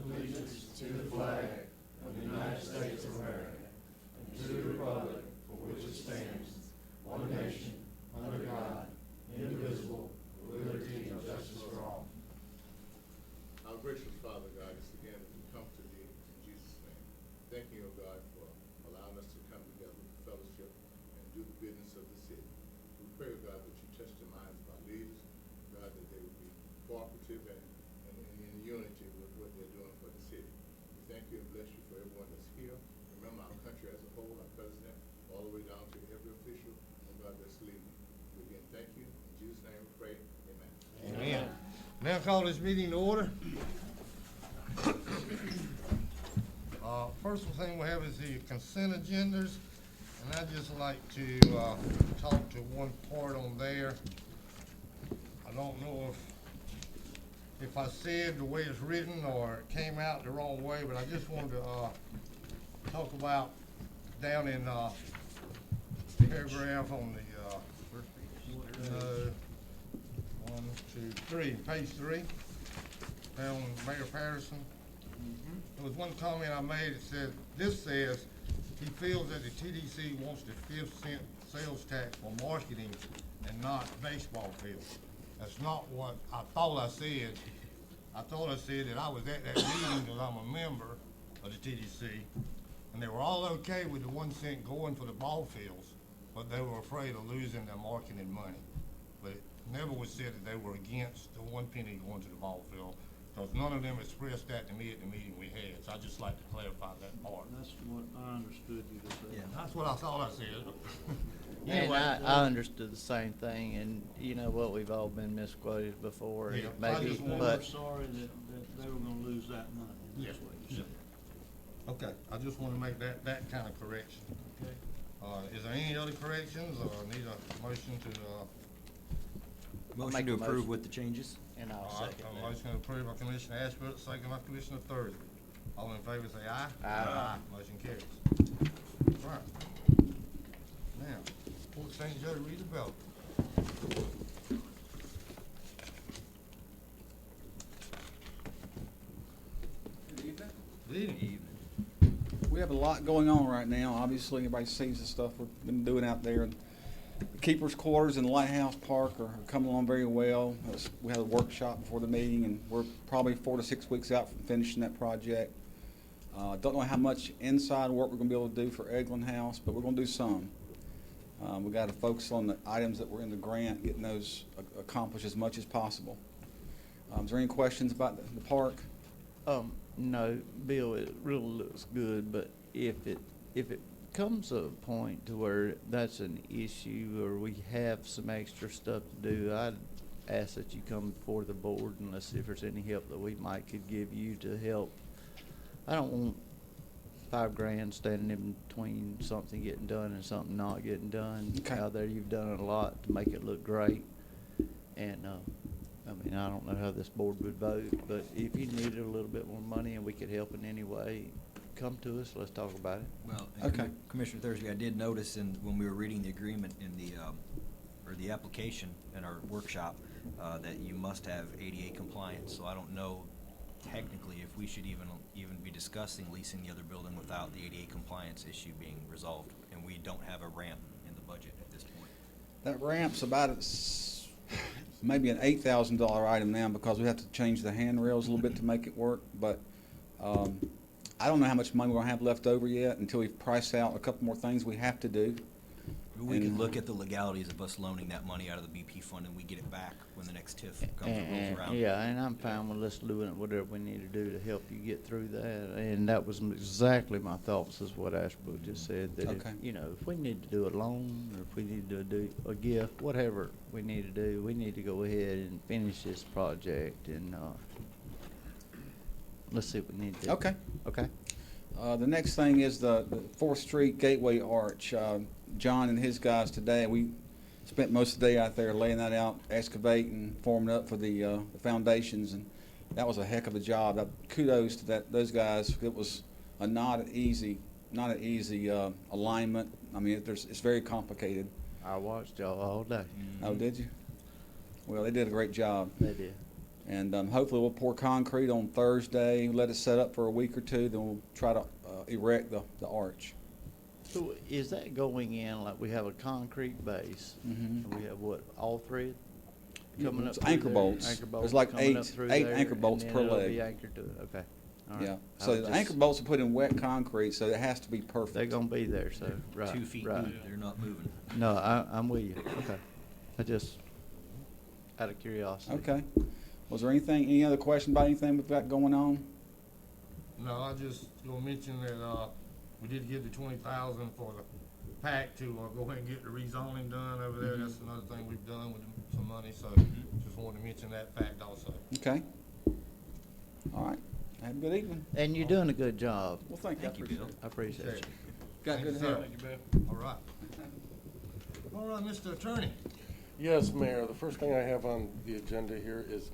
allegiance to the flag of the United States of America and to the republic for which it stands, one nation, under God, indivisible, with liberty and justice for all. Our gracious Father, God, it's again that we come to thee in Jesus' name. Thank you, O God, for allowing us to come together for fellowship and do the business of the city. We pray, O God, that you touch the minds of our leaders, God, that they would be cooperative and in unity with what they're doing for the city. We thank you and bless you for everyone that's here. Remember our country as a whole, our president, all the way down to every official, oh God, that's leading. We again thank you. In Jesus' name we pray. Amen. Amen. Now call this meeting to order. First thing we have is the consent agendas, and I'd just like to talk to one part on there. I don't know if I said the way it's written or it came out the wrong way, but I just wanted to talk about down in paragraph on the 1, 2, 3, page 3, down Mayor Patterson. There was one comment I made that said, this says, he feels that the TDC wants the 5th sales tax for marketing and not baseball fields. That's not what I thought I said. I thought I said that I was at that meeting because I'm a member of the TDC, and they were all okay with the 1 cent going for the ball fields, but they were afraid of losing their marketing money. But it never was said that they were against the 1 penny going to the ball field, because none of them expressed that to me at the meeting we had. So I'd just like to clarify that part. That's what I understood you to say. Yeah. That's what I thought I said. And Anyway, I understood the same thing, and you know what, we've all been misquoted before, Yeah, I maybe, just They were but, sorry that they were gonna lose that money, that's what you said. Okay, I just want to make that kind of correction. Okay. Is there any other corrections, or need a motion to, make Motion to a approve motion. with the changes? and I'll all right, second a that. motion approved by Commissioner Ashbrook, second by Commissioner Thursby. All in favor say aye. Aye. Motion carries. All right. Now, Port St. Joe redevelopment. Good evening. Good evening. We have a lot going on right now. Obviously, everybody sees the stuff we've been doing out there. The Keeper's Quarters and the Lighthouse Park are coming along very well. We had a workshop before the meeting, and we're probably 4 to 6 weeks out from finishing that project. Don't know how much inside work we're going to be able to do for Eglin House, but we're going to do some. We got to focus on the items that were in the grant, getting those accomplished as much as possible. Is there any questions about the park? No, Bill, it really looks good, but if it comes to a point to where that's an issue or we have some extra stuff to do, I'd ask that you come before the board and let's see if there's any help that we might could give you to help. I don't want $5,000 standing in between something getting done and something not getting done. Okay. Out there, you've done a lot to make it look great, and I mean, I don't know how this board would vote, but if you needed a little bit more money and we could help in any way, come to us, let's talk about it. Well, and Okay. Commissioner Thursby, I did notice when we were reading the agreement in or the application in our workshop, that you must have ADA compliance, so I don't know technically if we should even be discussing leasing the other building without the ADA compliance issue being resolved, and we don't have a ramp in the budget at this point. That ramp's about maybe an $8,000 item now because we have to change the handrails a little bit to make it work. But I don't know how much money we're gonna have left over yet until we've priced out a couple more things we have to do. We can And- look at the legalities of us loaning that money out of the BP fund, and we get it back when the next TIF comes and rolls around. Yeah, and I'm fine with us doing whatever we need to do to help you get through that. And that was exactly my thoughts, is what Ashbrook just said, that if, Okay. you know, if we need to do a loan, or if we need to do a gift, whatever we need to do, we need to go ahead and finish this project, and, let's see what we need to do. Okay. Okay? The next thing is the 4th Street Gateway Arch. John and his guys today, we spent most of the day out there laying that out, excavating, forming up for the foundations, and that was a heck of a job. Kudos to those guys. It was not an easy alignment. I mean, it's very complicated. I watched y'all all day. Oh, did you? Well, they did a great job. They did. And hopefully we'll pour concrete on Thursday, let it set up for a week or two, then we'll try to erect the arch. So is that going in, like we have a concrete base? Mhm. And we have what, all thread? Coming up It's through anchor there? bolts. Anchor There's like coming up eight through eight there, anchor bolts and per then it'll leg. be anchored to it, okay. All right. Yeah, I so was the just- anchor bolts are put in wet concrete, so it has to be They're perfect. gonna be there, so, right, 2 feet right. deep, they're not moving. No, I'm with you, okay. I just, out of curiosity. Okay. Was there any other question about anything we've got going on? No, I just gonna mention that, we did give the 20,000 for the PAC to, go ahead and get the rezoning done over there. That's another thing we've done with some money, so just wanted to mention that fact also. Okay. All right. Have a good evening. And you're doing a good job. Well, thank you. I Thank you, appreciate Bill. it. I appreciate Okay. you. Got Thank good you, sir. help. All right. All right, Mr. Attorney. Yes, Mayor, the first thing I have on the agenda here is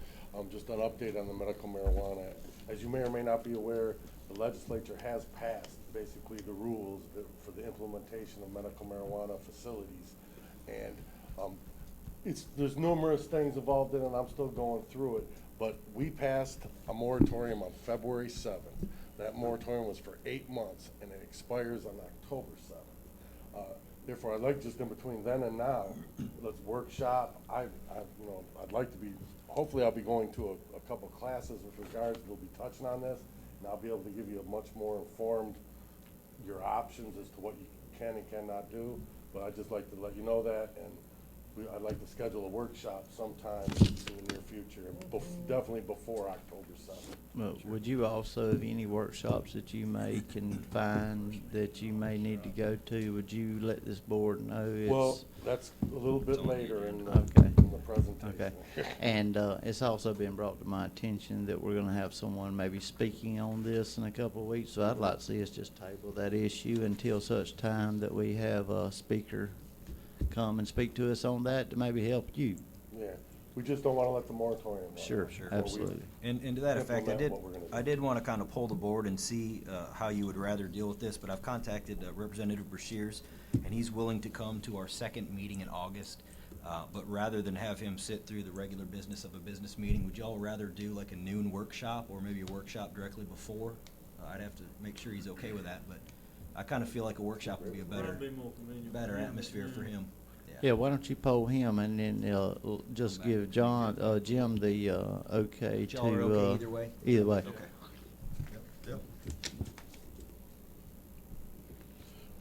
just an update on the medical marijuana. As you may or may not be aware, the legislature has passed basically the rules for the implementation of medical marijuana facilities. And there's numerous things involved in it, and I'm still going through it, but we passed a moratorium on February 7th. That moratorium was for 8 months, and it expires on October 7th. Therefore, I'd like just in between then and now, let's workshop. I'd like to be, hopefully I'll be going to a couple classes with regards, we'll be touching on this, and I'll be able to give you a much more informed, your options as to what you can and cannot do. But I'd just like to let you know that, and I'd like to schedule a workshop sometime in the near future, definitely before October 7th. Well, would you also, have any workshops that you may can find that you may need to go to, would you let this board know? Well, that's a little bit later in the Okay. presentation. Okay. And it's also been brought to my attention that we're gonna have someone maybe speaking on this in a couple of weeks, so I'd like to see us just table that issue until such time that we have a speaker come and speak to us on that to maybe help you. Yeah, we just don't wanna let the moratorium run. Sure, Sure. absolutely. And to that effect, Implement what we're gonna do. I did want to kind of poll the board and see how you would rather deal with this, but I've contacted Representative Brashears, and he's willing to come to our second meeting in August. But rather than have him sit through the regular business of a business meeting, would y'all rather do like a noon workshop or maybe a workshop directly before? I'd have to make sure he's okay with that, but I kind of feel like a workshop would be a better atmosphere for him. Yeah, why don't you poll him and then just give Jim the okay Y'all are to. okay either way? Either way. Okay. Yep.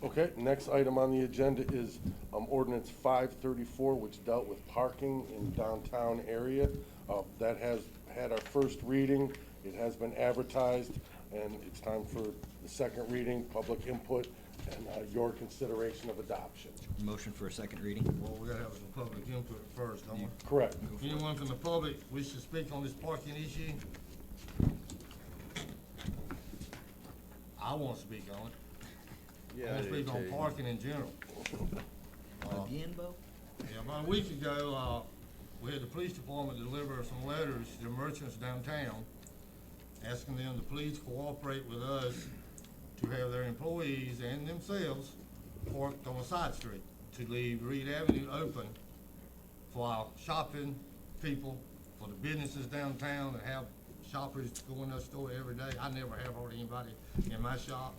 Okay, next item on the agenda is ordinance 534, which dealt with parking in downtown area. That has had our first reading. It has been advertised, and it's time for the second reading, public input, and your consideration of adoption. Motion for a second reading? Well, we gotta have some public input first, don't we? Correct. Anyone from the public wish to speak on this parking issue? I wanna speak on it. I wanna speak on parking in general. Again, Bo? Yeah, about a week ago, we had the police department deliver some letters to merchants downtown, asking them to please cooperate with us to have their employees and themselves parked on a side street, to leave Reed Avenue open for our shopping people, for the businesses downtown that have shoppers go in their store every day. I never have hardly anybody in my shop,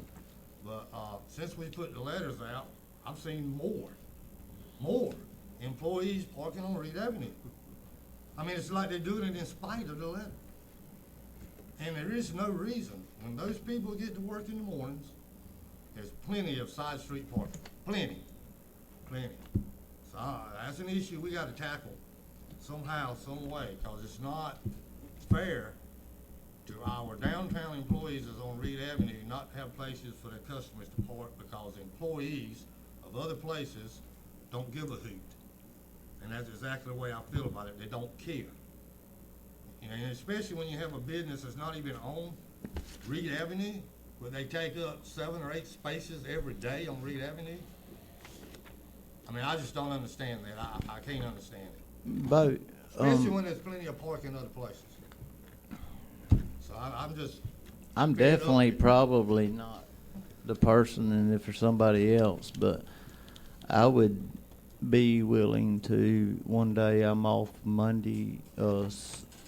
but, since we put the letters out, I've seen more employees parking on Reed Avenue. I mean, it's like they're doing it in spite of the letter. And there is no reason, when those people get to work in the mornings, there's plenty of side street parking, plenty. So that's an issue we gotta tackle somehow, some way, cause it's not fair to our downtown employees that's on Reed Avenue not to have places for their customers to park, because employees of other places don't give a hoot. And that's exactly the way I feel about it, they don't care. And especially when you have a business that's not even on Reed Avenue, where they take up 7 or 8 spaces every day on Reed Avenue. I mean, I just don't understand that. I can't understand it. But, Especially when there's plenty of parking other places. So I'm just. I'm fed up definitely with it. probably not the person, and if there's somebody else, but I would be willing to, one day I'm off Monday,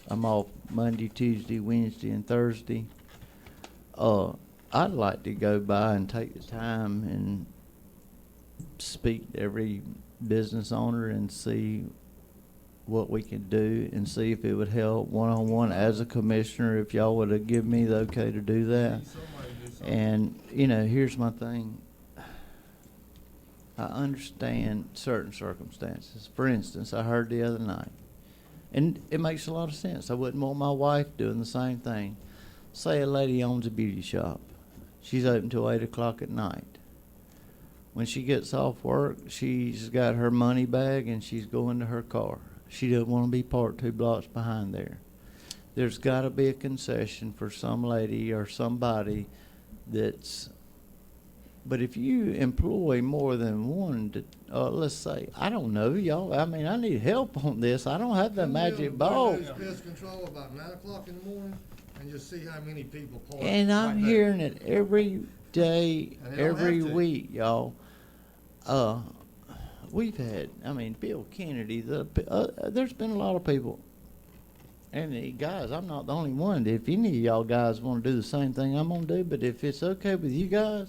I'm off Monday, Tuesday, Wednesday, and Thursday. I'd like to go by and take the time and speak to every business owner and see what we can do and see if it would help one-on-one as a commissioner, if y'all would have given me the okay to do that. Somebody do something. And, you know, here's my thing. I understand certain circumstances. For instance, I heard the other night, and it makes a lot of sense. I wouldn't want my wife doing the same thing. Say a lady owns a beauty shop. She's open till 8 o'clock at night. When she gets off work, she's got her money bag and she's going to her car. She doesn't want to be parked 2 blocks behind there. There's got to be a concession for some lady or somebody that's. But if you employ more than one, let's say, I don't know, y'all. I mean, I need help on this. I don't have that magic ball. Pest control about 9 o'clock in the morning, and you'll see how many people park. And I'm right there. hearing it every day, And they don't every have to. week, y'all. We've had, I mean, Bill Kennedy, there's been a lot of people. And guys, I'm not the only one. If any of y'all guys want to do the same thing I'm going to do, but if it's okay with you guys,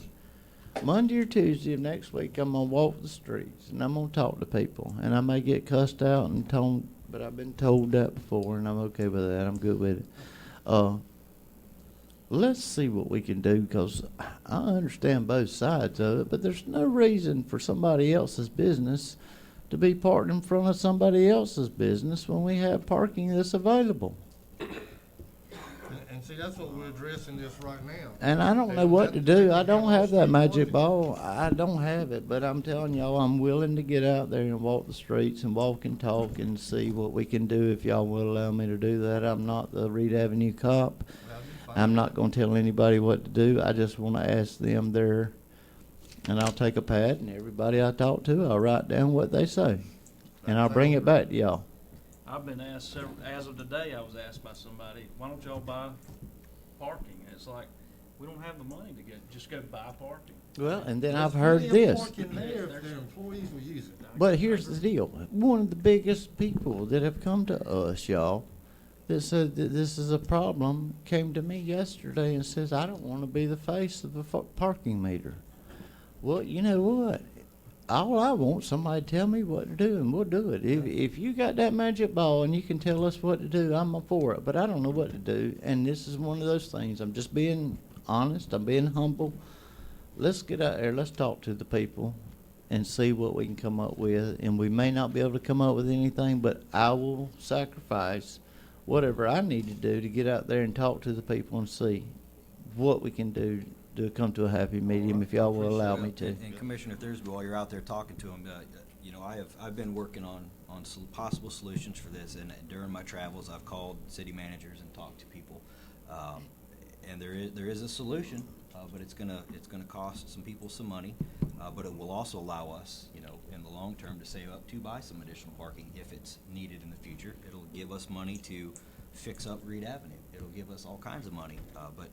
Monday or Tuesday of next week, I'm going to walk the streets and I'm going to talk to people. And I may get cussed out and told, but I've been told that before and I'm okay with that. I'm good with it. Let's see what we can do, because I understand both sides of it, but there's no reason for somebody else's business to be parked in front of somebody else's business when we have parking that's available. And see, that's what we're addressing this right now. And I don't know what to do. I don't have that magic ball. I don't have it, but I'm telling y'all, I'm willing to get out there and walk the streets and walk and talk and see what we can do if y'all will allow me to do that. I'm not the Reed Avenue cop. I'm not going to tell anybody what to do. I just want to ask them there, and I'll take a pad, and everybody I talk to, I'll write down what they say, and I'll bring it back to y'all. I've been asked several, as of today, I was asked by somebody, why don't y'all buy parking? And it's like, we don't have the money to just go buy parking. Well, and then There's I've heard plenty of this. parking there if their employees will use it. But here's the deal. One of the biggest people that have come to us, y'all, that said that this is a problem, came to me yesterday and says, I don't want to be the face of the parking meter. Well, you know what? All I want, somebody tell me what to do, and we'll do it. If you got that magic ball and you can tell us what to do, I'm all for it. But I don't know what to do, and this is one of those things. I'm just being honest. I'm being humble. Let's get out there. Let's talk to the people and see what we can come up with. And we may not be able to come up with anything, but I will sacrifice whatever I need to do to get out there and talk to the people and see what we can do to come to a happy medium, if y'all will allow me to. And Commissioner Thursby, while you're out there talking to him, you know, I've been working on possible solutions for this, and during my travels, I've called city managers and talked to people, and there is a solution, but it's gonna cost some people some money, but it will also allow us, you know, in the long term, to save up to buy some additional parking if it's needed in the future. It'll give us money to fix up Reed Avenue. It'll give us all kinds of money, but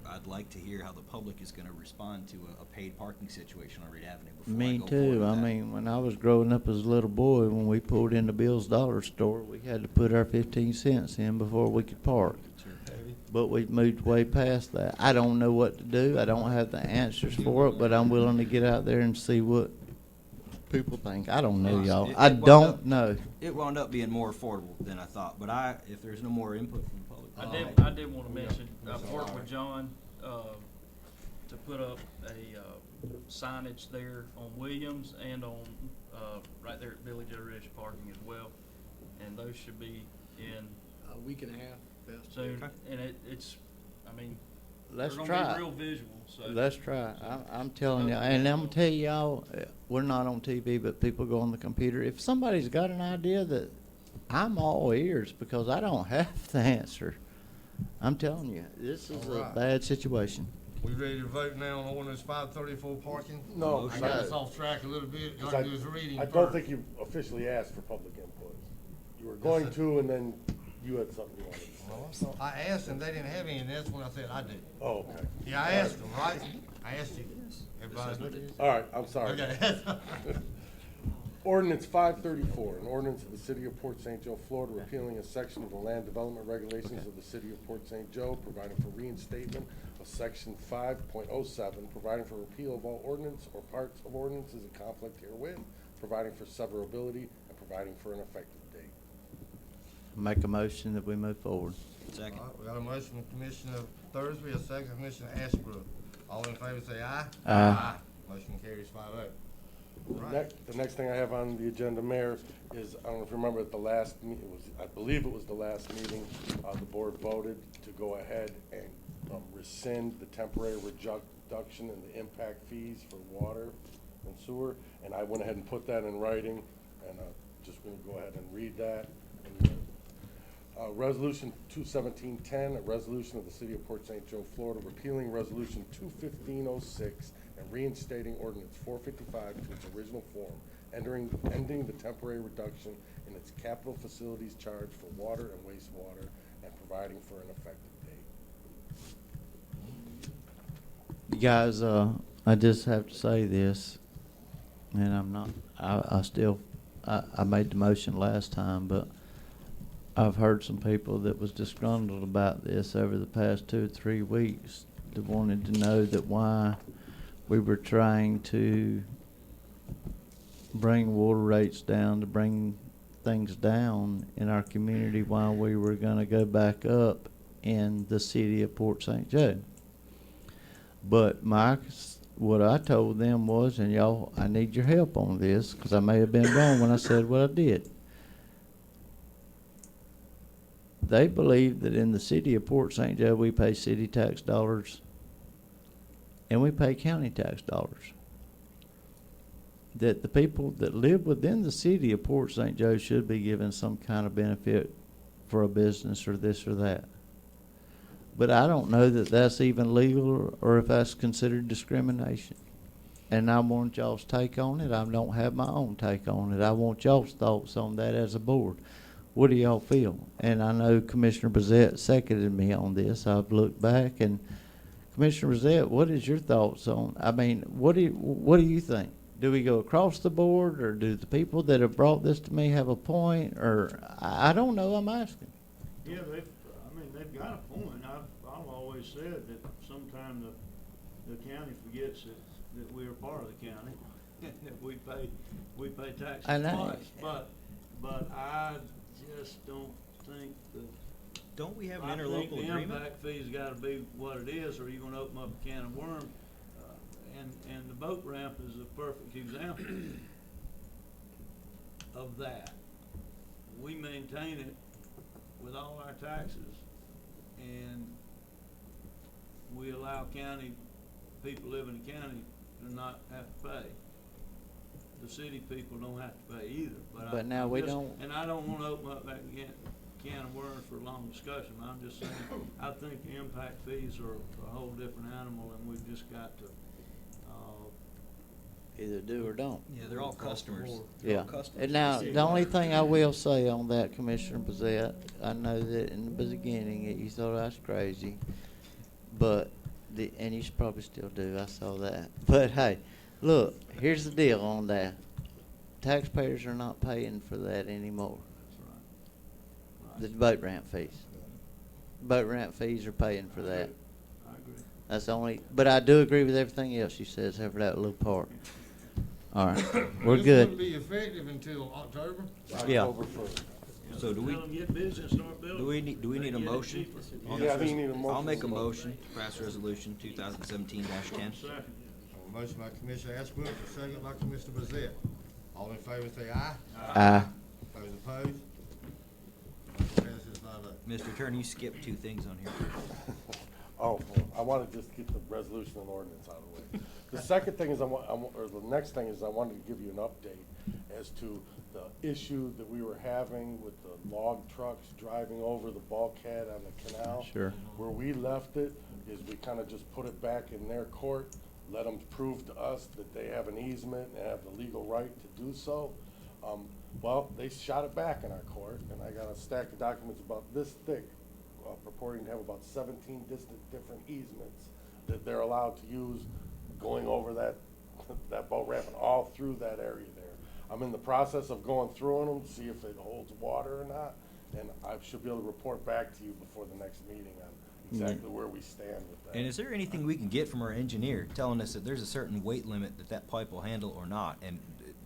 I'd like to hear how the public is going to respond to a paid parking situation on Reed Avenue before I Me go forward too. with I that. mean, when I was growing up as a little boy, when we pulled into Bill's Dollar Store, we had to put our 15 cents in before we could park. Sure. But we've moved way past that. I don't know what to do. I don't have the answers for it, but I'm willing to get out there and see what people think. I don't know, y'all. It I wound don't up- know. It wound up being more affordable than I thought, but if there's no more input from the public. I did want to mention, I've worked with John, to put up a signage there on Williams and on, right there at Billy Joe Rich parking as well. And those should be in A week and a half, best. soon. Okay. And it's, I mean, Let's they're try gonna it. be real visual, so. Let's try. I'm telling you, and I'm gonna tell y'all, we're not on TV, but people go on the computer. If somebody's got an idea, that I'm all ears, because I don't have the answer. I'm telling you, this is All a right. bad situation. We ready to vote now on ordinance 534 parking? No, I got us off track a little bit. All I do is reading I first. don't think you officially asked for public input. You were going to, and then you had something you wanted to say. Well, so I asked them, they didn't have any, and that's when I said I do. Oh, okay. Yeah, I asked them, right? I asked you. Everybody. All right, I'm sorry. Okay. Ordinance 534, an ordinance of the City of Port St. Joe, Florida, repealing a section of the land development regulations of the City of Port St. Joe, providing for reinstatement of Section 5.07, providing for repeal of all ordinance or parts of ordinances in conflict herewith, providing for severability, and providing for an effective date. Make a motion that we move forward. Second. All right, we got a motion from Commissioner Thursby, a second from Commissioner Ashbrook. All in favor say aye. Aye. Motion carries 5-0. The next thing I have on the agenda, Mayor, is, I don't know if you remember at the last I believe it was the last meeting, the board voted to go ahead and rescind the temporary reduction in the impact fees for water and sewer. And I went ahead and put that in writing, and just going to go ahead and read that. Resolution 21710, a resolution of the City of Port St. Joe, Florida, repealing Resolution 21506 and reinstating Ordinance 455 to its original form, ending the temporary reduction in its capital facilities charge for water and wastewater, and providing for an effective date. Guys, I just have to say this, and I'm not, I made the motion last time, but I've heard some people that was disgruntled about this over the past 2 or 3 weeks that wanted to know that why we were trying to bring water rates down, to bring things down in our community while we were going to go back up in the City of Port St. Joe. But what I told them was, and y'all, I need your help on this, because I may have been wrong when I said what I did. They believe that in the City of Port St. Joe, we pay city tax dollars and we pay county tax dollars. That the people that live within the City of Port St. Joe should be given some kind of benefit for a business or this or that. But I don't know that that's even legal or if that's considered discrimination. And I want y'all's take on it. I don't have my own take on it. I want y'all's thoughts on that as a board. What do y'all feel? And I know Commissioner Brissett seconded me on this. I've looked back, and Commissioner Brissett, what is your thoughts on? I mean, what do you think? Do we go across the board, or do the people that have brought this to me have a point? Or I don't know. I'm asking. Yeah, they've got a point. I've always said that sometimes the county forgets that we are part of the county and that we pay taxes I know. twice. But I just don't think Don't we have an I interlocal think the agreement? impact fee's gotta be what it is, or you're gonna open up a can of worms. And the boat ramp is a perfect example of that. We maintain it with all our taxes, and we allow people live in the county to not have to pay. The city people don't have to pay either, But now we don't. And I don't wanna open up that can of worms for a long discussion. I'm just saying, I think the impact fees are a whole different animal, and we've just got to, Either do or don't. Yeah, they're all customers. Yeah. And now, the only thing I will say on that, Commissioner Brissett, I know that in the beginning you thought I was crazy, but and you probably still do. I saw that. But hey, look, here's the deal on that. Taxpayers are not paying for that anymore. that's right. The boat ramp fees. Boat ramp fees are paying for that. I agree. That's the only. But I do agree with everything else she says, except for that little part. All right, we're This good. wouldn't be effective until October? Yeah. October 1st. So do we, Tell them get busy and start building. do we need a They get it motion? cheaper. on Yeah, this I think you res- need a motion. I'll make a motion to pass resolution 2017-10. Second. A motion by Commissioner Ashbrook, a second by Commissioner Brissett. All in favor say aye. Aye. Those opposed? Motion passes 5-0. Mr. Attorney, you skipped 2 things on here. Oh, well, I want to just get the resolution and ordinance out of the way. The second thing is, or the next thing is, I wanted to give you an update as to the issue that we were having with the log trucks driving over the bulkhead on the canal. Sure. Where we left it is we kind of just put it back in their court, let them prove to us that they have an easement and have the legal right to do so. Well, they shot it back in our court, and I got a stack of documents about this thick, purporting to have about 17 different easements that they're allowed to use going over that boat ramp and all through that area there. I'm in the process of going through them, see if it holds water or not, and I should be able to report back to you before the next meeting on exactly where we stand with that. And is there anything we can get from our engineer telling us that there's a certain weight limit that that pipe will handle or not? And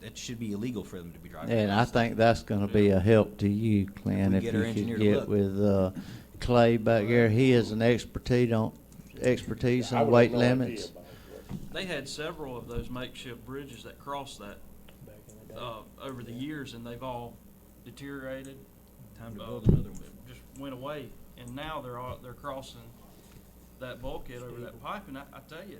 it should be illegal for them to be driving. And I across that. think that's gonna be a help to you, Clint, we if get you our engineer could to get look. with, Clay back there. He has an expertise I on would have weight no idea limits. about it. They had several of those makeshift bridges that crossed that, over the years, and they've all deteriorated. Time to build another one. Just went away, and now they're crossing that bulkhead over that pipe, and I tell you,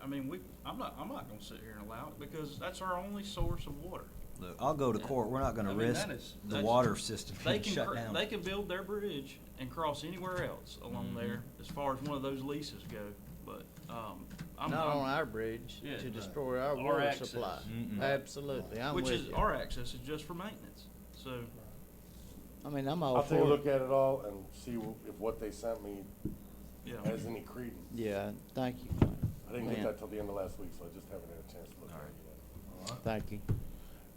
I mean, I'm not gonna sit here and allow it, because that's our only source of water. Look, I'll go to court. We're not gonna I mean, risk the that's- water system They being can, shut down. they can build their bridge and cross anywhere else along Mhm. there, as far as one of those leases go, but, I'm. Not on our bridge Yeah. to destroy our Our water access. supply. Mm-mm. Absolutely, I'm Which with is, you. our access is just for maintenance, so, I mean, I'm all I'll for take a it. look at it all and see if what they sent me yeah. has any credence. Yeah, thank you, Clint. I didn't get Man, that till the end of last week, so I just haven't had a chance to look at it yet. Thank you.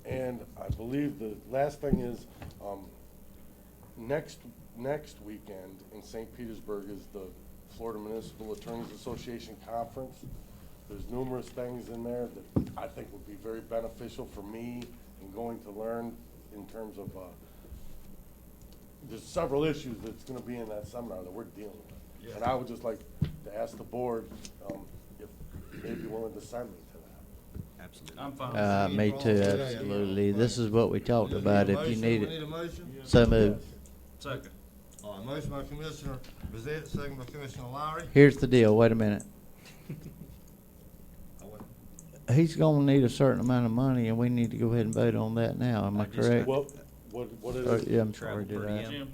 And I believe the last thing is, next weekend in St. Petersburg is the Florida Municipal Attorneys Association Conference. There's numerous things in there that I think would be very beneficial for me in going to learn in terms of, there's several issues that's gonna be in that seminar that we're dealing with. Yeah. And I would just like to ask the board, if they'd be willing to send me to that. Absolutely. I'm fine. Me too, absolutely. This is what we talked about, if you need We need it. a motion? So moved. Second. All right, motion by Commissioner Bezett, second by Commissioner Lowry. Here's the deal, wait a minute. He's gonna need a certain amount of money, and we need to go ahead and vote on that now, am I I just- correct? What it Oh, is? yeah, I'm Travel sorry, did per I? diem. Jim?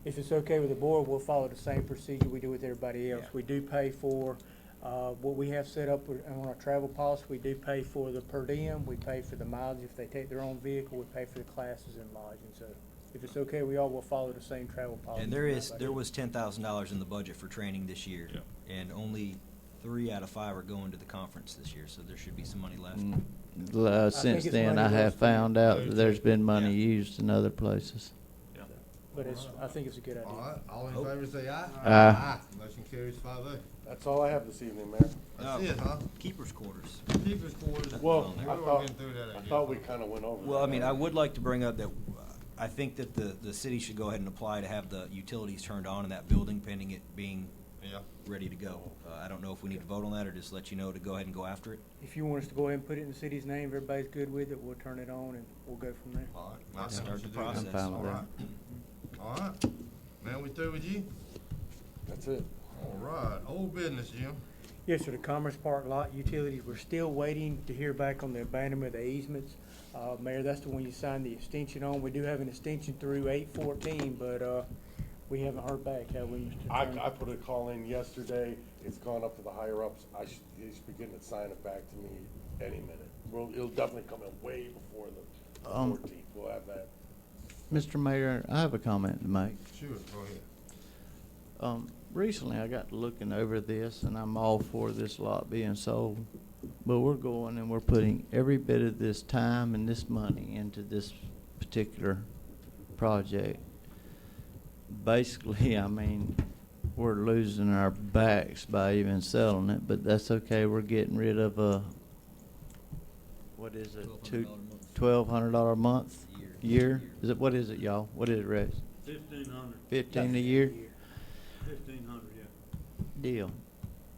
If it's okay with the board, we'll follow the same procedure we do with everybody else. Yeah. We do pay for, what we have set up on our travel policy. We do pay for the per diem, we pay for the mileage if they take their own vehicle, we pay for the classes and lodging. So if it's okay with y'all, we'll follow the same travel policy. And there was $10,000 in the budget for training this year. Yeah. And only 3 out of 5 are going to the conference this year, so there should be some money left. Since it's then, money I well have spent. found out that there's been money Yeah. used in other places. Yeah. But I think it's a good idea. All right, all in Oh. favor say aye. Aye. Motion carries 5-0. That's all I have this evening, Mayor. That's it, huh? Keeper's quarters. Keepers quarters. Well, We I were thought, getting through that I again. thought we kinda went over that. Well, I mean, I would like to bring up that I think that the city should go ahead and apply to have the utilities turned on in that building pending it being Yeah. ready to go. I don't know if we need to vote on that or just let you know to go ahead and go after it. If you want us to go ahead and put it in the city's name, if everybody's good with it, we'll turn it on and we'll go from there. All right. Let's I think we start should the do that. process. I'm fine with All right. All right. Now we through with you? That's it. All right, old business, Jim. Yes, sir, the Commerce Park lot utilities, we're still waiting to hear back on the abandonment of the easements. Mayor, that's the one you signed the extension on. We do have an extension through 8/14, but, we haven't heard back, have we, Mr. Attorney? I put a call in yesterday, it's gone up to the higher ups, he should be getting it signed it back to me any minute. It'll definitely come in way before the 14th, we'll have that. Mr. Mayor, I have a comment to make. Sure, go ahead. Recently, I got to looking over this, and I'm all for this lot being sold. But we're going and we're putting every bit of this time and this money into this particular project. Basically, I mean, we're losing our backs by even selling it, but that's okay. We're getting rid of what is it, $1,200 a month? Year? Is it, what is it, y'all? What is it, Rex? 1,500. 15 a year? 1,500, yeah. Deal.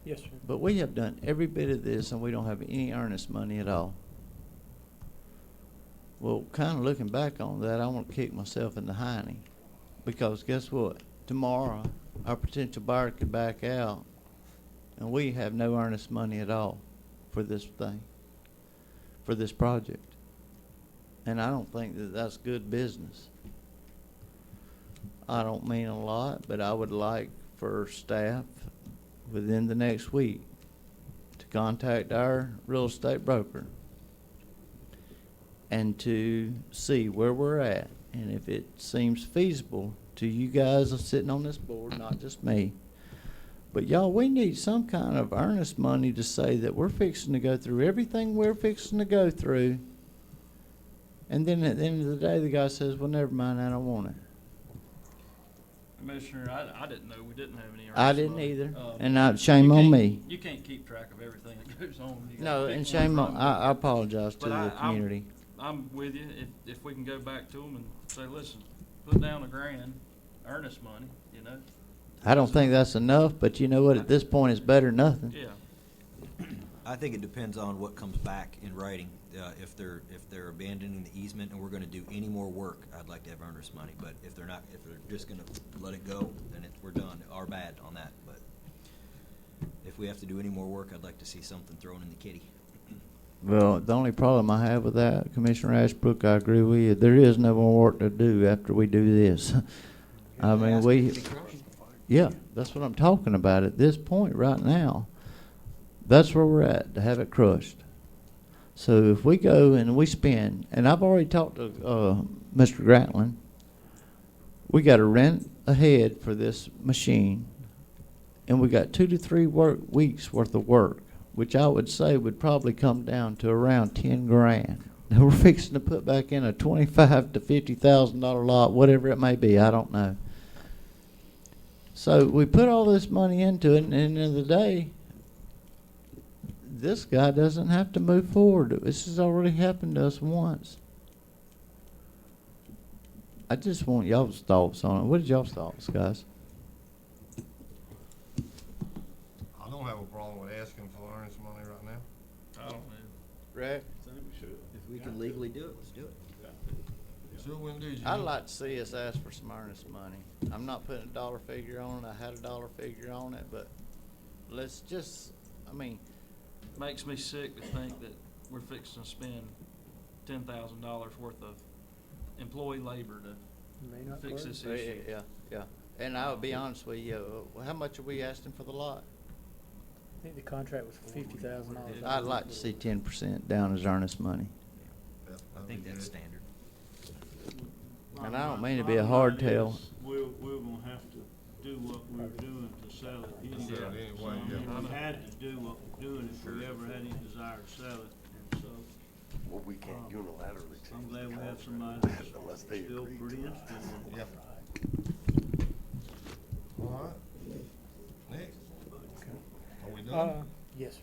Yes, sir. But we have done every bit of this and we don't have any earnest money at all. Well, kind of looking back on that, I want to kick myself in the hiney. Because guess what? Tomorrow, our potential buyer could back out and we have no earnest money at all for this thing, for this project. And I don't think that that's good business. I don't mean a lot, but I would like for staff within the next week to contact our real estate broker and to see where we're at. And if it seems feasible to you guys sitting on this board, not just me, but y'all, we need some kind of earnest money to say that we're fixing to go through everything we're fixing to go through And then at the end of the day, the guy says, well, never mind, I don't want it. Commissioner, I didn't know we didn't have any. I earnest didn't money. either, Uh, and shame you on can't- me. You can't keep track of everything that goes on. You No, gotta and pick shame one on, from I apologize to But the I'm- community. I'm with you. If we can go back to them and say, listen, put down $1,000, earnest money, you know? I don't think that's enough, but you know what, at this point, it's better than nothing. Yeah. I think it depends on what comes back in writing. If they're abandoning the easement and we're gonna do any more work, I'd like to have earnest money. But if they're not, if they're just gonna let it go, then we're done. Our bad on that. But if we have to do any more work, I'd like to see something thrown in the kitty. Well, the only problem I have with that, Commissioner Ashbrook, I agree with you, there is no more work to do after we do this. I mean, yeah, that's what I'm talking about at this point right now. That's where we're at, to have it crushed. So if we go and we spend, and I've already talked to Mr. Grantland, we got to rent ahead for this machine, and we got 2 to 3 weeks worth of work, which I would say would probably come down to around $10,000. Now we're fixing to put back in a $25,000 to $50,000 lot, whatever it may be, I don't know. So we put all this money into it, and at the end of the day, this guy doesn't have to move forward. This has already happened to us once. I just want y'all's thoughts on it. What is y'all's thoughts, guys? I don't have a problem with asking for earnest money right now. I don't know. Rick? If we can legally do it, let's do it. Sure wouldn't do, Jim. I'd like to see us ask for some earnest money. I'm not putting a dollar figure on it. I had a dollar figure on it, but let's just, I mean, Makes me sick to think that we're fixing to spend $10,000 worth of employee labor May to not fix work. this issue. yeah. And I'll be honest with you, how much are we asking for the lot? I think the contract was for $50,000. I'd like to see 10% down as earnest money. I think that's standard. And I don't mean to be a hard tail. We're gonna have to do what we're doing to sell it anyway. Sell it anyway, yeah. So, I mean, we had to do what we're doing if we ever had any desire to sell it, and so Well, we can't unilaterally change I'm the glad we have contract somebody that's unless they still agree pretty to it. interested in it. Yeah. All right. Next. Are we done? Yes, sir.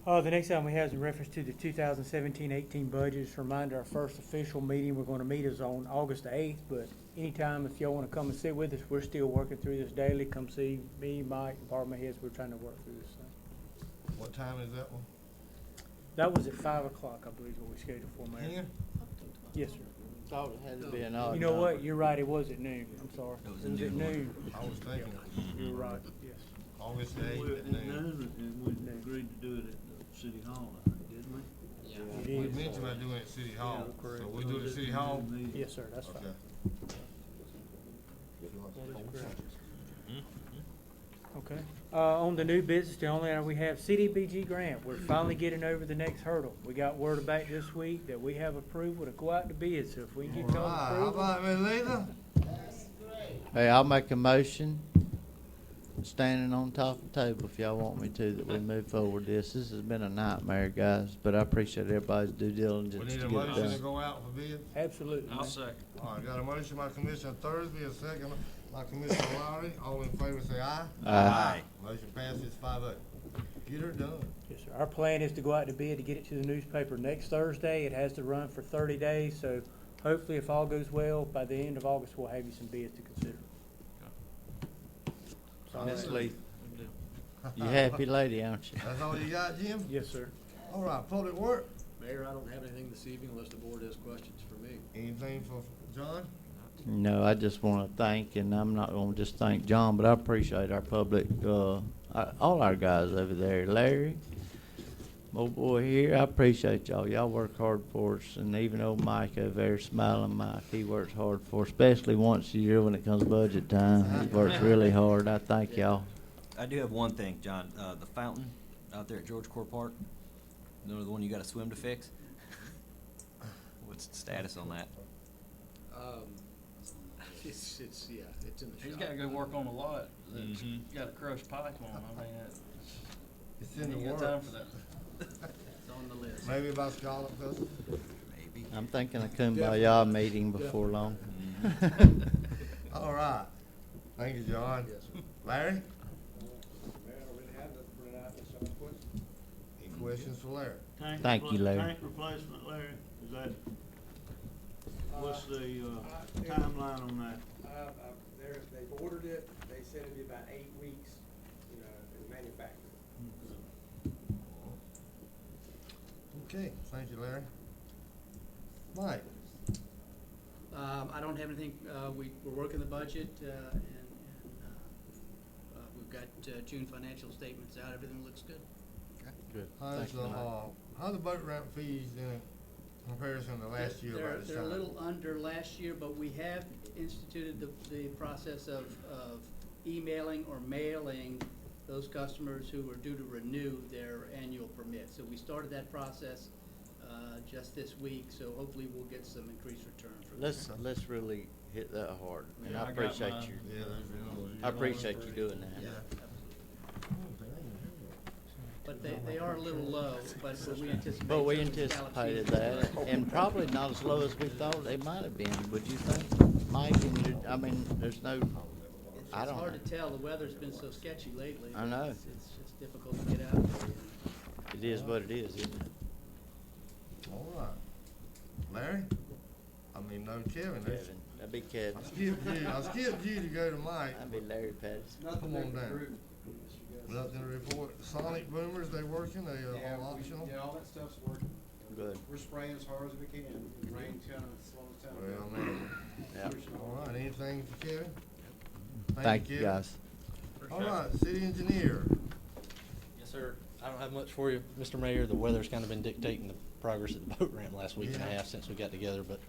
The next item we have is in reference to the 2017-18 budget. Just a reminder, our first official meeting we're going to meet is on August the 8th, but anytime if y'all want to come and sit with us, we're still working through this daily. Come see me, Mike, department heads. We're trying to work through this thing. What time is that one? That was at 5 o'clock, I believe, is what we scheduled for, Mayor. Here? Yes, sir. Thought it had to be an odd You know what? number. you're right. It was at noon. I'm sorry. It was It at was at noon. noon. I was thinking You're right. Yes. August We 8th at noon. and we agreed to do it at the city hall, I think, didn't we? It We is. mentioned about doing it at City Hall, Yeah, correct. so we do it at City Hall? Yes, sir. That's fine. Okay. Okay. On the new business, the only item we have CDBG grant. We're finally getting over the next hurdle. We got word back this week that we have approval to go out to bid, so if we can get y'all Alright, how approval. about Ms. Leader? Hey, I'll make a motion, standing on top of the table if y'all want me to, that we move forward this. This has been a nightmare, guys, but I appreciate everybody's due We diligence to need get a it motion to done. go out for bid? Absolutely. I'll man. second. All right, got a motion by Commissioner Thursby, a second by Commissioner Lowry. All in favor say aye. Aye. Motion passes 5-0. Get her done. Yes, sir. Our plan is to go out to bid to get it to the newspaper next Thursday. It has to run for 30 days, so hopefully if all goes well, by the end of August, we'll have you some bids to consider. Ms. Lee, Good deal. you happy lady, aren't you? That's all you got, Jim? Yes, sir. All right, public work. Mayor, I don't have anything this evening unless the board has questions for me. Anything for John? No, I just want to thank, and I'm not going to just thank John, but I appreciate our public, all our guys over there. Larry, old boy here, I appreciate y'all. Y'all work hard for us, and even old Mike over there, Smiling Mike, he works hard for us, especially once a year when it comes budget time. He works really hard. I thank y'all. I do have one thing, John. The fountain out there at George Core Park, the one you got to swim to fix. What's the status on that? It's in the shop. He's gotta go work on a lot. That's Mhm. got a crushed pipe on. I mean, It's he in ain't the got time works. for that. It's on the list. Maybe about Scarlet Festival? Maybe. I'm thinking a kumbaya meeting before long. All right. Thank you, John. Yes, sir. Larry? Mayor, I really have nothing printed out, unless y'all have questions. Any questions for Larry? Thank you, Larry. Tank replacement, Larry, is that, what's the, timeline on that? They've ordered it, they said it'd be about 8 weeks, in manufacturing. Okay, thank you, Larry. Mike? I don't have anything, we're working the budget, and we've got June financial statements out, everything looks good. Good. How's Thank the, you, Mike. how's the boat ramp fees in comparison to last year about this They're time? a little under last year, but we have instituted the process of emailing or mailing those customers who are due to renew their annual permit. So we started that process just this week, so hopefully we'll get some increased return from that. Let's really hit that hard, and Yeah, I I got appreciate mine. you. I appreciate you doing that. Yeah, but they are a little low, but we anticipate. But we some scallop anticipated fees. that, and probably not as low as we thought they might have been, would you think, Mike? And I mean, there's no, I It's don't hard know. to tell, the weather's been so sketchy lately. I know. It's just difficult to get out there. It is what it is, isn't it? All right. Larry? I mean, no, Kevin. Kevin, that'd be Kevin. I skipped you to go to Mike. That'd be Larry Patterson. Come on down. Nothing to report. Sonic boomers, they working? They all optional? Yeah, all that stuff's working. Good. We're spraying as hard as we can. The rain's kind of slowing us down. Well, man. Yeah. All right, anything for Kevin? Thank you, Kevin. guys. All right, city engineer. Yes, sir. I don't have much for you, Mr. Mayor. The weather's kind of been dictating the progress of the boat ramp last week and a Yeah. half since we got together, but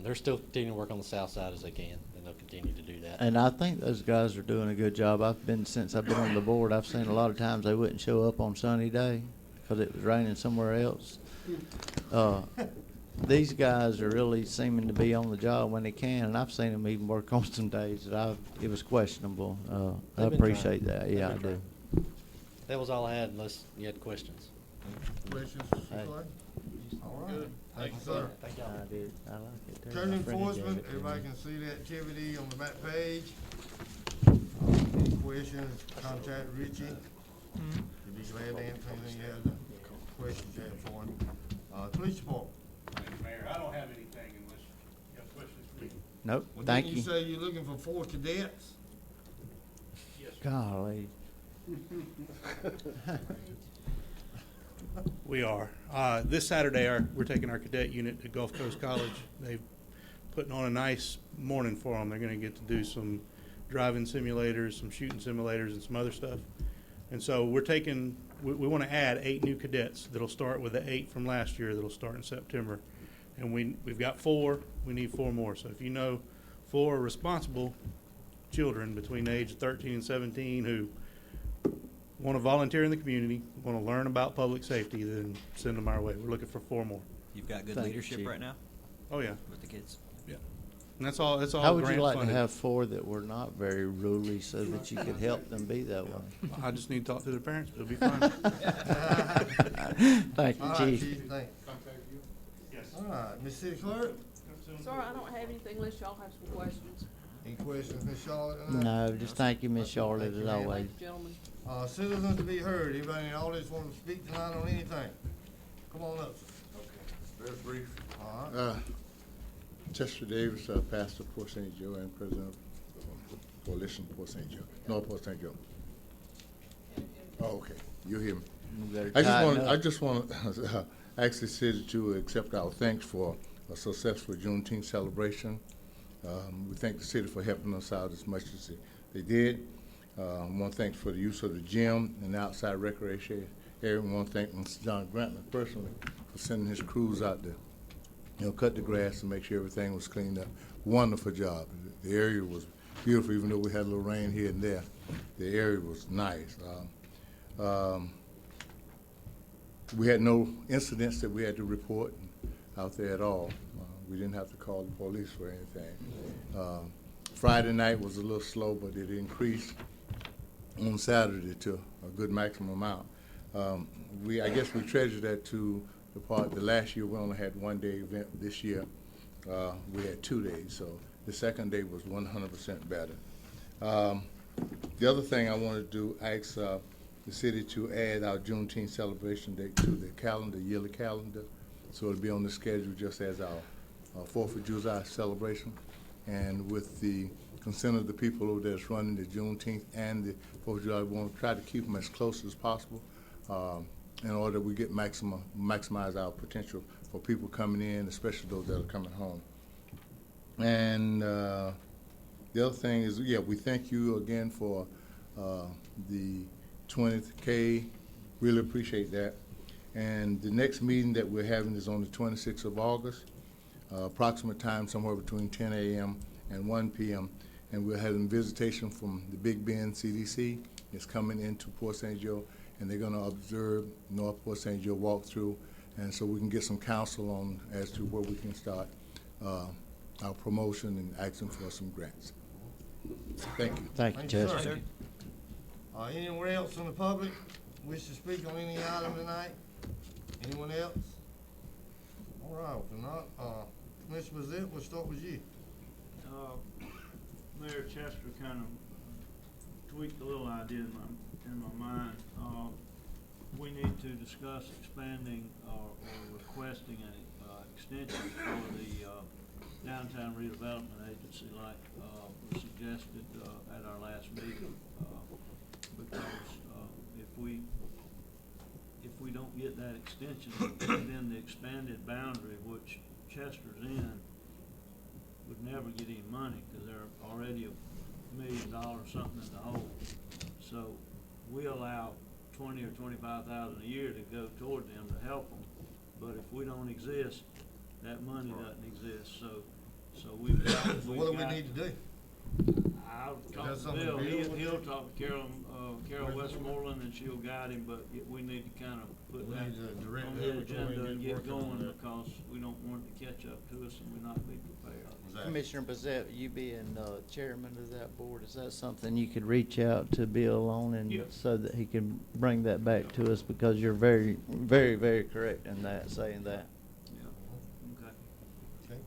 they're still continuing to work on the south side as they can, and they'll continue to do that. And I think those guys are doing a good job. Since I've been on the board, I've seen a lot of times they wouldn't show up on sunny day because it was raining somewhere else. These guys are really seeming to be on the job when they can, and I've seen them even work on some days that it was questionable. I They've been appreciate trying. that. They've Yeah, I been do. trying. That was all I had, unless you had questions. Questions, Hey. Clay? All right. Good. Thank you, Thanks, sir. Thank y'all. I did. I like it too. Code My friend gave enforcement, it to everybody me. can see the activity on the back page. Any questions, contact Richie. He'd be glad to answer anything you have, questions you have for him. Police department. Thank you, Mayor. I don't have anything unless you have questions for me. Nope, Well, thank didn't you. you say you're looking for 4 cadets? Yes, sir. Golly. We are. This Saturday, we're taking our cadet unit to Gulf Coast College. They've putting on a nice morning for them. They're going to get to do some driving simulators, some shooting simulators, and some other stuff. And so we want to add 8 new cadets that'll start with the 8 from last year that'll start in September. And we've got 4. We need 4 more. So if you know 4 responsible children between the age of 13 and 17 who want to volunteer in the community, want to learn about public safety, then send them our way. We're looking for 4 more. You've got good Thank you, leadership Chief. right now Oh, yeah. with the kids. And that's all How would you grant like to funded. have 4 that were not very ruly so that you could help them be that way? I just need to talk to their parents. It'll be fine. Thank All you, right, Chief. Chief, thanks. Yes. All right, Miss City Clerk, Sir, I don't have anything unless y'all have some questions. any questions, Miss Charlotte? tonight? No, just thank you, Miss Charlotte, as always. Thank you, gentlemen. Citizens to be heard. Anybody in the audience want to speak tonight on anything? Come on up, sir. Very brief. All right. Chester Davis, pastor of Port St. Joe and president of Coalition Port St. Joe, North Port St. Joe. Oh, okay, you hear me. You better I tighten just up. want to actually say that you accept our thanks for a successful Juneteenth celebration. We thank the city for helping us out as much as they did. Want to thank for the use of the gym and the outside recreation area. We want to thank Mr. John Grantland personally for sending his crews out there. Cut the grass and make sure everything was cleaned up. Wonderful job. The area was beautiful, even though we had a little rain here and there. The area was nice. We had no incidents that we had to report out there at all. We didn't have to call the police for anything. Friday night was a little slow, but it increased on Saturday to a good maximum amount. I guess we treasure that to The last year, we only had 1-day event. This year, we had 2 days, so the second day was 100% better. The other thing I wanted to do, ask the city to add our Juneteenth celebration date to the calendar, yearly calendar, so it'll be on the schedule just as our 4th of July celebration. And with the consent of the people over there that's running the Juneteenth and the 4th of July, we want to try to keep them as close as possible in order that we get maximize our potential for people coming in, especially those that are coming home. And the other thing is, yeah, we thank you again for the 20th K. Really appreciate that. And the next meeting that we're having is on the 26th of August, approximate time somewhere between 10 a.m. and 1 p.m. And we're having visitation from the Big Bend CDC. It's coming into Port St. Joe, and they're going to observe North Port St. Joe walkthrough, and so we can get some counsel on as to where we can start our promotion and asking for some grants. Thank you. Thank you, Chester. sir. Anyone else from the public wish to speak on any item tonight? Anyone else? All right, if not, Commissioner Brazil, we'll start with you. Mayor Chester kind of tweaked a little idea in my mind. We need to discuss expanding or requesting an extension for the Downtown Redevelopment Agency like was suggested at our last meeting. Because if we don't get that extension, then the expanded boundary, which Chester's in, would never get any money because they're already $1 million something in the hole. So we allow 20 or 25,000 a year to go toward them to help them. But if we don't exist, that money doesn't exist. So we've got. So what do we need to do? I'll talk to Bill. He'll talk to Carol Westmoreland, and she'll guide him. But we need to kind of put that on the agenda and get going because we don't want it to catch up to us and we not be prepared. Commissioner Bazette, you being chairman of that board, is that something you could reach out to Bill on and so that he can bring that back to us? Because you're very, very, very correct in that, saying that. Yeah. Okay.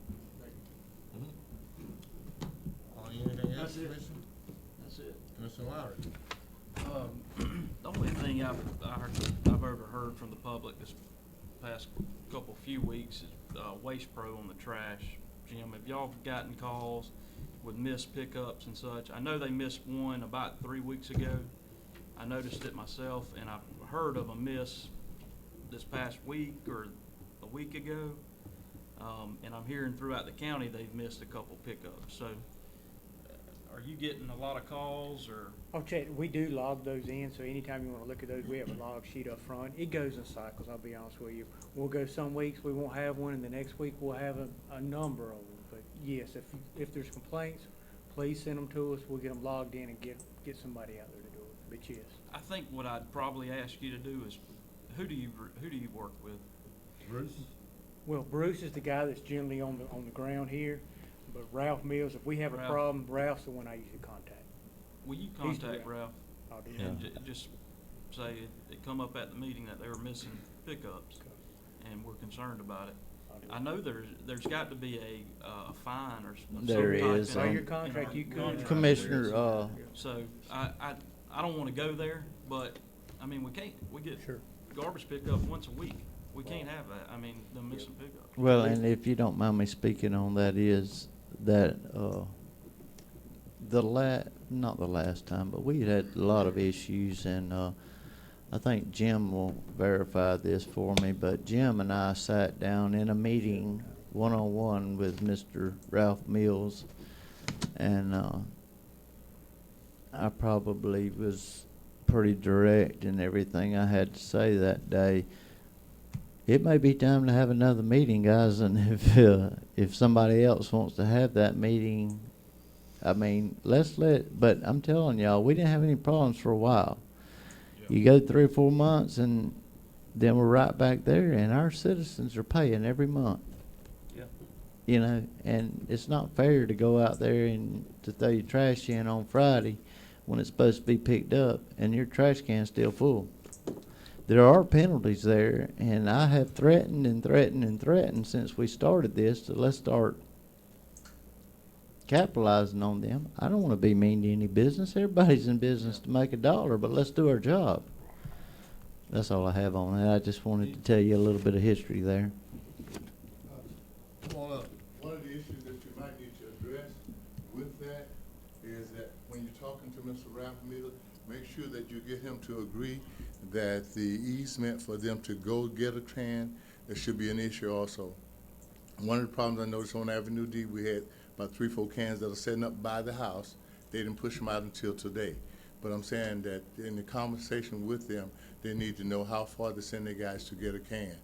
Anything else, That's it. Commissioner? That's it. Commissioner Lowry? The only thing I've ever heard from the public this past few weeks is Waste Pro on the trash. Jim, have y'all gotten calls with missed pickups and such? I know they missed one about 3 weeks ago. I noticed it myself, and I've heard of a miss this past week or a week ago. And I'm hearing throughout the county they've missed a couple pickups. So are you getting a lot of calls or? I'll check. We do log those in, so anytime you want to look at those, we have a log sheet up front. It goes in cycles, I'll be honest with you. We'll go some weeks, we won't have one, and the next week we'll have a number of them. But yes, if there's complaints, please send them to us. We'll get them logged in and get somebody out there to do it. But yes. I think what I'd probably ask you to do is, who do you work with? Bruce? Well, Bruce is the guy that's generally on the ground here. But Ralph Mills, if we have a Ralph. problem, Ralph's the one I usually contact. Will you contact Ralph? I'll do And that. just say it come up at the meeting that they were missing pickups, and we're concerned about it. I know there's got to be a fine or some There type is, in your contract, you could. contract. Commissioner, So I don't want to go there, but I mean we get garbage pickup once a week. We can't have that. I mean, them missing pickups. well, and if you don't mind me speaking on that, is that not the last time, but we had a lot of issues, and I think Jim will verify this for me, but Jim and I sat down in a meeting one-on-one with Mr. Ralph Mills, and I probably was pretty direct in everything I had to say that day. It may be time to have another meeting, guys, and if somebody else wants to have that meeting, I mean, but I'm telling y'all, we didn't have any problems for a while. You go 3 or 4 months, and then we're right back there, and our citizens are paying every month. Yeah. You know, and it's not fair to go out there and to throw your trash in on Friday when it's supposed to be picked up, and your trash can's still full. there are penalties there, and I have threatened and threatened and threatened since we started this to let's start capitalizing on them. I don't want to be mean to any business. Everybody's in business to make a dollar, but let's do our job. That's all I have on that. I just wanted to tell you a little bit of history there. Come on up. One of the issues that you might need to address with that is that when you're talking to Mr. Ralph Miller, make sure that you get him to agree that the easement for them to go get a can, there should be an issue also. One of the problems I noticed on Avenue D, we had about 3, 4 cans that are setting up by the house. They didn't push them out until today. But I'm saying that in the conversation with them, they need to know how far to send their guys to get a can.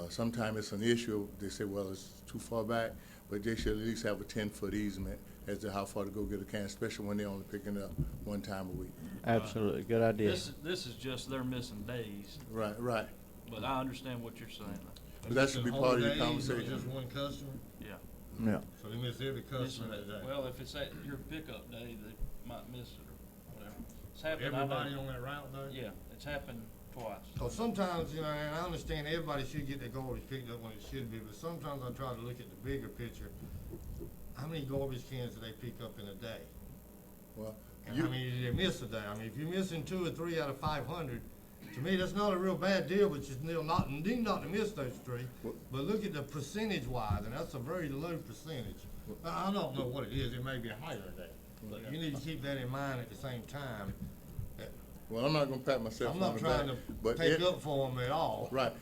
Sometimes it's an issue. They say, well, it's too far back, but they should at least have a 10-foot easement as to how far to go get a can, especially when they're only picking it up one time a week. Absolutely, good idea. This is just they're missing days, Right, right. but I understand what you're saying. But that should be part of your Holidays or conversation. Just one customer? Yeah. Yeah. So they miss every customer that day. Well, if it's at your pickup day, they might miss it or whatever. It's happened. I know. Everybody on that route though? Yeah, it's happened twice. Cause sometimes, you know, and I understand everybody should get their garbage picked up when it should be, but sometimes I try to look at the bigger picture. How many garbage cans do they pick up in a day? Well, And how many do they miss a day? I mean, if you're missing 2 or 3 out of 500, to me, that's not a real bad deal, but you still need not to miss those 3. But look at the percentage wise, and that's a very low percentage. I don't know what it is, it may be higher than that, but you need to keep that in mind at the same time. Well, I'm not gonna pat myself I'm on not the back, trying to but take up for them at all. Right.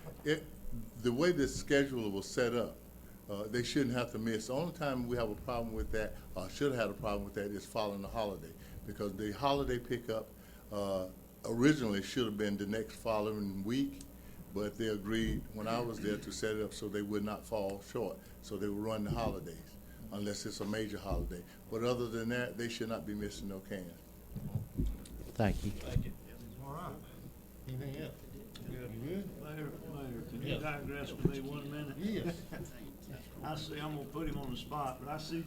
The way this schedule was set up, they shouldn't have to miss. The only time we have a problem with that, or should have had a problem with that, is following the holiday. Because the holiday pickup originally should have been the next following week, but they agreed when I was there to set it up so they would not fall short. So they would run the holidays, unless it's a major holiday. But other than that, they should not be missing no cans. Thank you. Thank you. All right. Anything else? You good? Mayor, can you Yes. digress with me 1 minute? Yes. I see, I'm gonna put him on the spot, but I see,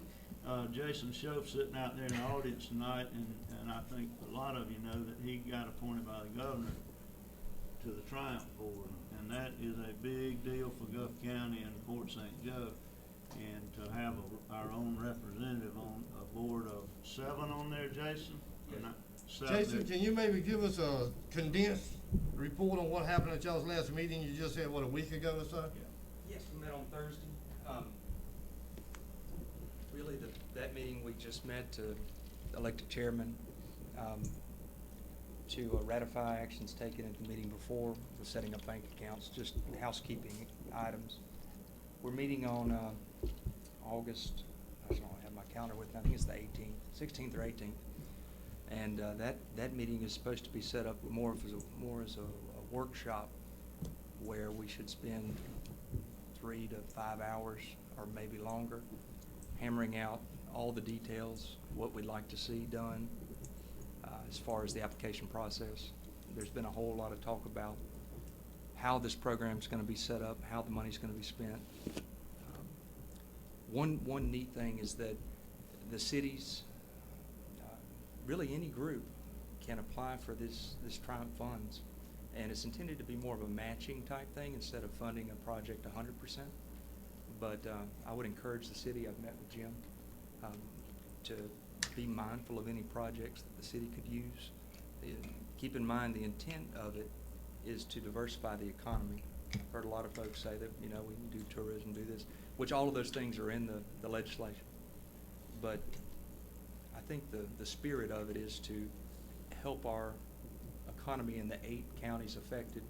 Jason Schoaf sitting out there in the audience tonight, and I think a lot of you know that he got appointed by the governor to the Triumph Board, and that is a big deal for Gulf County and Fort St. Joe. And to have our own representative on a board of 7 on there, Jason? Jason, can you maybe give us a condensed report on what happened at y'all's last meeting? You just said, what, a week ago or so? Yes, we met on Thursday. Really, that meeting, we just met to elect a chairman, to ratify actions taken at the meeting before, the setting up bank accounts, just housekeeping items. We're meeting on August, I don't have my calendar with me, I think it's the 18th, 16th or 18th. And that meeting is supposed to be set up more as a workshop where we should spend 3 to 5 hours or maybe longer hammering out all the details, what we'd like to see done as far as the application process. There's been a whole lot of talk about how this program is going to be set up, how the money's going to be spent. One neat thing is that the cities, really any group, can apply for this Triumph funds, and it's intended to be more of a matching type thing instead of funding a project 100%. But I would encourage the city, I've met with Jim, to be mindful of any projects that the city could use. Keep in mind the intent of it is to diversify the economy. I've heard a lot of folks say that, you know, we can do tourism, do this, which all of those things are in the legislation. But I think the spirit of it is to help our economy in the 8 counties affected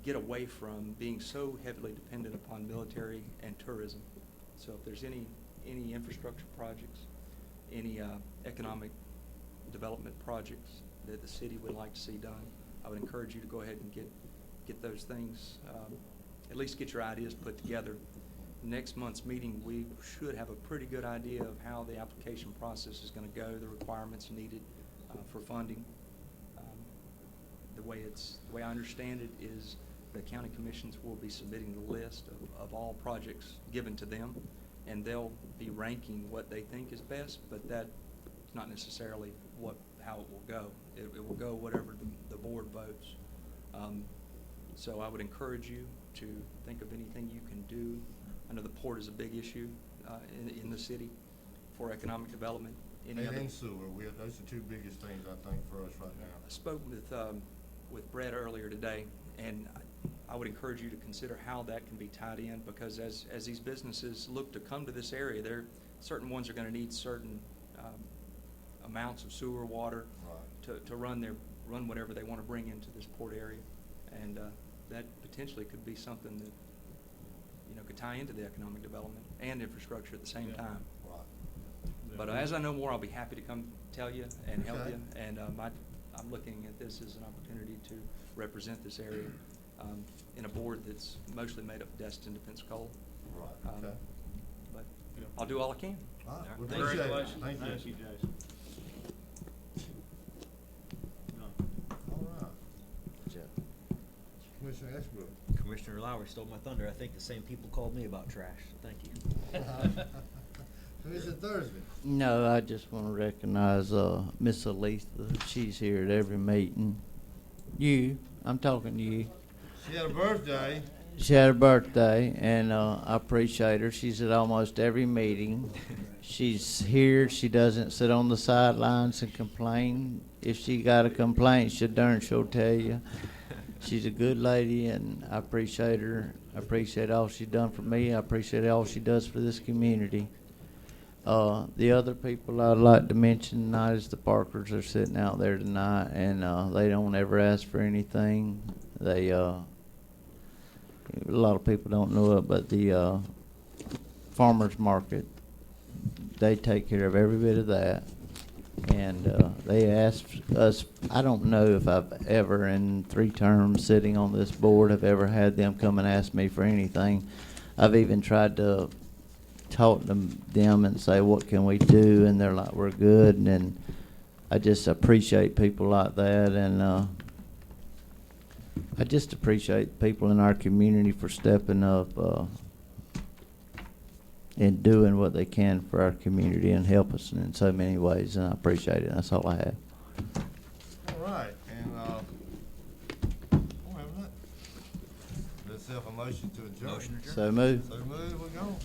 get away from being so heavily dependent upon military and tourism. So if there's any infrastructure projects, any economic development projects that the city would like to see done, I would encourage you to go ahead and get those things, at least get your ideas put together. Next month's meeting, we should have a pretty good idea of how the application process is going to go, the requirements needed for funding. The way I understand it is the county commissions will be submitting the list of all projects given to them, and they'll be ranking what they think is best, but that's not necessarily how it will go. It will go whatever the board votes. So I would encourage you to think of anything you can do. I know the port is a big issue in the city for economic development. And sewer, those are two biggest things, I think, for us right now. I spoke with Brett earlier today, and I would encourage you to consider how that can be tied in, because as these businesses look to come to this area, certain ones are going to need certain amounts of sewer water to run whatever they want to bring into this port area, and that potentially could be something that could tie into the economic development and infrastructure at the same time. But as I know more, I'll be happy to come tell you and help you. And I'm looking at this as an opportunity to represent this area in a board that's mostly made up of Destin to Pensacola. But I'll do all I can. All right. We Thank you. appreciate it. Thank you. Thank you, Jason. All right. Commissioner Ashbrook. Commissioner Lowry stole my thunder. I think the same people called me about trash, so thank you. Commissioner Thursby. No, I just want to recognize Miss Aletha. She's here at every meeting. I'm talking to you. She had a birthday. She had a birthday, and I appreciate her. She's at almost every meeting. She's here. She doesn't sit on the sidelines and complain. If she got a complaint, she'll tell you. She's a good lady, and I appreciate her. I appreciate all she's done for me. I appreciate all she does for this community. The other people I'd like to mention tonight is the Parkers are sitting out there tonight, and they don't ever ask for anything. They a lot of people don't know it, but the farmers market, they take care of every bit of that. And they asked us, I don't know if I've ever in 3 terms sitting on this board have ever had them come and ask me for anything. I've even tried to talk to them and say, what can we do? And they're like, we're good. And I just appreciate people like that. And I just appreciate people in our community for stepping up and doing what they can for our community and help us in so many ways. And I appreciate it. That's all I have. All right. And let's have a motion to adjourn. So move. So move, we're gone.